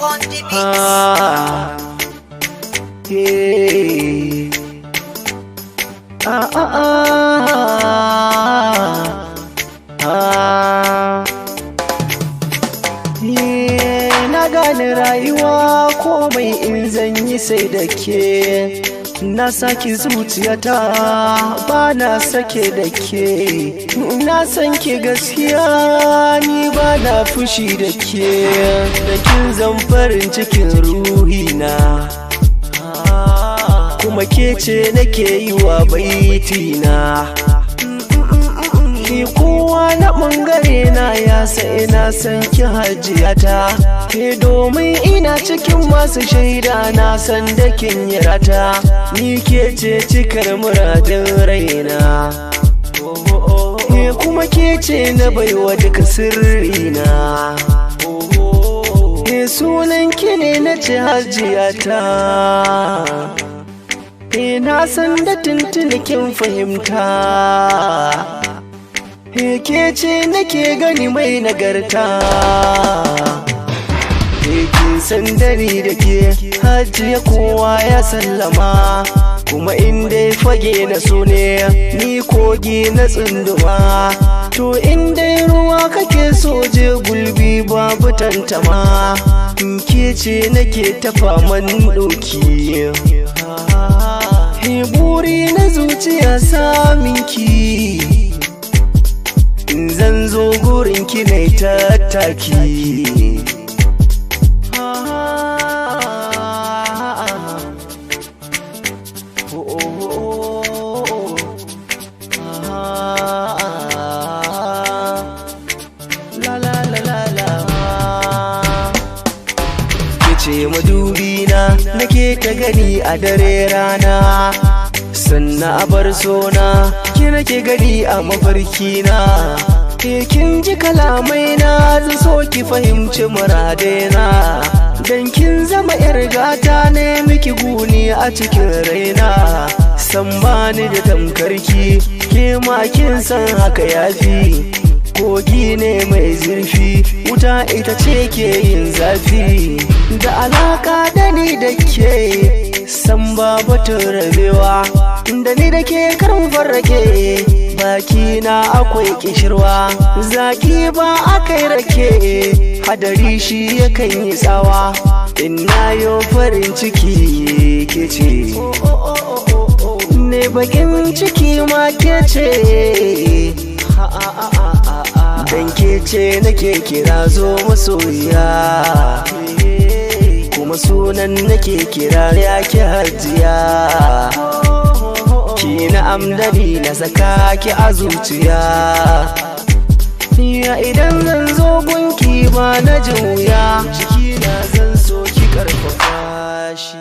on the beat. Yeah. Na gane rayuwa komai in zan yi sai da ke, na saki zuciyata ba na sake da ke, na san ke gaskiya ni ba na fushi da ke, da kin zan farin cikin ruhina, kuma ke ce nake yi wa baitina. Ki kowa na ɓangare na ya sa ina san ki hajiyata, ke domin ina cikin masu shaida na san da kin yi rata, ni ke ce cikar muradin raina, ke kuma ke ce na baiwa duka sirrina, ke sunan ki ne na ce hajiyata. Na san da tuntuni kin fahimta, ke ce nake gani mai nagarta, kin san dani da ke hajiya kowa ya sallama, kuma inda fage na so ne ni kogi na tsunduma, to inda ruwa kake so je gulbi babu tantama, ke ce nake tafa man doki, buri na zuciya saminki, zan zo gurinki na tattaki. Kice madubina nake ta gani a dare rana, sannan a bar sona ki nake gani a mafarkina, kin ji kalamai na zan so ki fahimci muradena, dan kin zama yar gata ne miki guni a cikin raina, san bani da tamkarki ke ma kin san haka yafi, kogi ne mai zurfi wuta ita ce ke yin zafi, da alaka da ni da ke san ba batun rabewa, da ni da ke karin farrake baki na akwai kishirwa, zaki ba akai rake hadari shi yakan yi tsawa, ina yo farin ciki ke ce ne bakin ciki ma ke ce, dan ke ce nake kira zo masoyiya, kuma sunan nake kira ya ki hajiya, ki na amdani na saka ki a zuciya, ya idan zan zo gunki ba na jin wuya, jiki na zan so ki karfafa shi.